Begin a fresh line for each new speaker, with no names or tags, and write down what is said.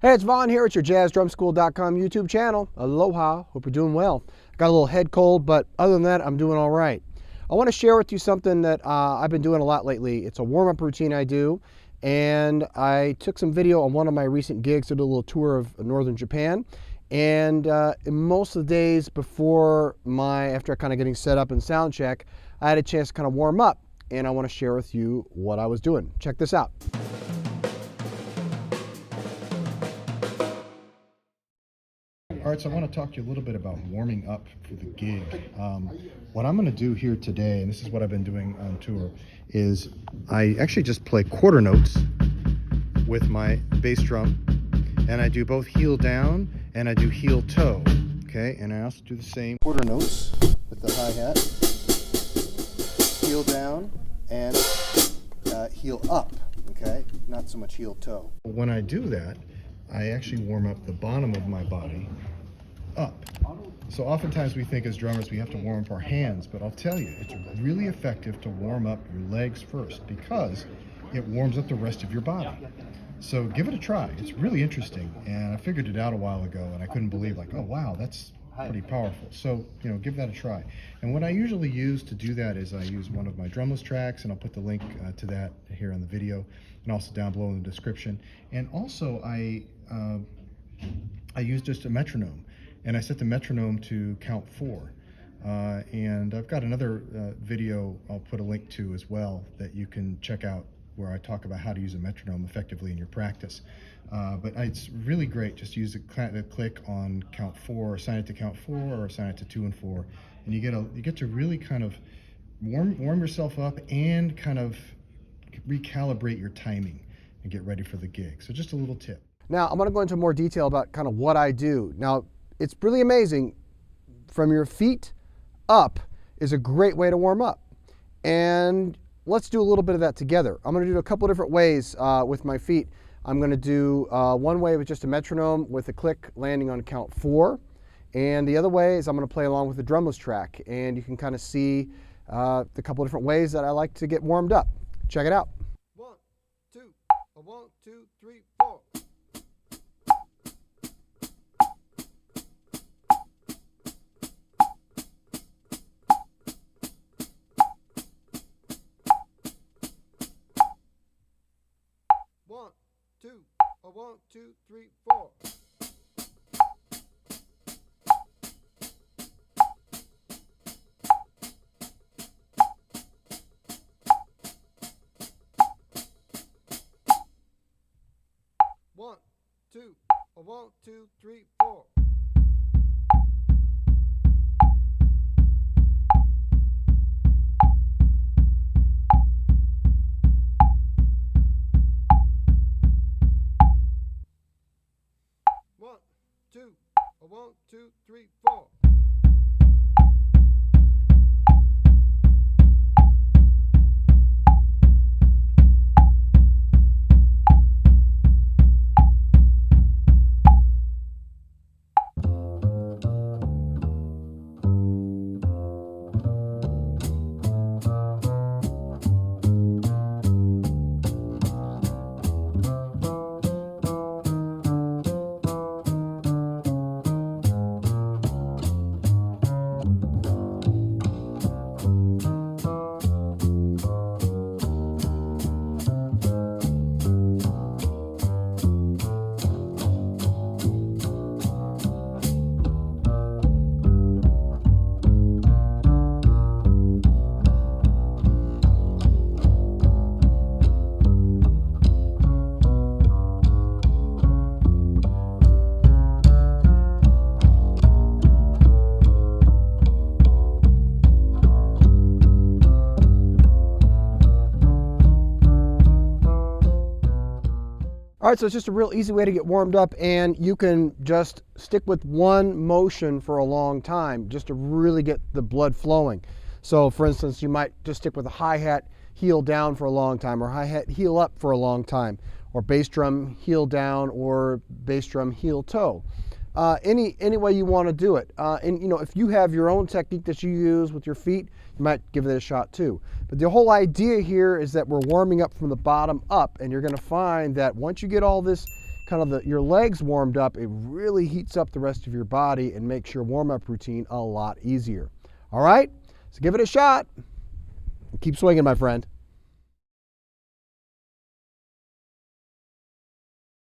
Hey, it's Vaughn here at your jazzdrumschool.com YouTube channel. Aloha, hope you're doing well. Got a little head cold, but other than that, I'm doing all right. I want to share with you something that I've been doing a lot lately. It's a warm-up routine I do, and I took some video on one of my recent gigs. I did a little tour of northern Japan, and most of the days after kind of getting set up and sound check, I had a chance to kind of warm up, and I want to share with you what I was doing. Check this out. All right, so I want to talk to you a little bit about warming up for the gig. What I'm going to do here today, and this is what I've been doing on tour, is I actually just play quarter notes with my bass drum, and I do both heel down and I do heel toe, okay? And I also do the same quarter notes with the hi-hat, heel down and heel up, okay? Not so much heel toe. When I do that, I actually warm up the bottom of my body up. So oftentimes we think as drummers we have to warm up our hands, but I'll tell you, it's really effective to warm up your legs first because it warms up the rest of your body. So give it a try. It's really interesting, and I figured it out a while ago and I couldn't believe, like, oh wow, that's pretty powerful. So, you know, give that a try. And what I usually use to do that is I use one of my Drumless tracks, and I'll put the link to that here on the video and also down below in the description. And also I use just a metronome, and I set the metronome to count 4. And I've got another video I'll put a link to as well that you can check out where I talk about how to use a metronome effectively in your practice. But it's really great. Just use the click on count 4, assign it to count 4, or assign it to 2 and 4, and you get to really kind of warm yourself up and kind of recalibrate your timing and get ready for the gig. So just a little tip. Now I'm going to go into more detail about kind of what I do. Now it's really amazing. From your feet up is a great way to warm up, and let's do a little bit of that together. I'm going to do a couple different ways with my feet. I'm going to do one way with just a metronome with a click landing on count 4, and the other way is I'm going to play along with the Drumless track, and you can kind of see the couple different ways that I like to get warmed up. Check it out. 1, 2, 1, 2, 3, 4. One, two, 1, 2, 3, 4. One, two, 1, 2, 3, 4. One, two, 1, 2, 3, 4. All right, so it's just a real easy way to get warmed up, and you can just stick with one motion for a long time just to really get the blood flowing. So for instance, you might just stick with a hi-hat heel down for a long time, or hi-hat heel up for a long time, or bass drum heel down, or bass drum heel toe. Any way you want to do it. And you know, if you have your own technique that you use with your feet, you might give it a shot too. But the whole idea here is that we're warming up from the bottom up, and you're going to find that once you get all this
kind of your legs warmed up, it really heats up the rest of your body and makes your warm-up routine a lot easier. All right, so give it a shot. Keep swinging, my friend.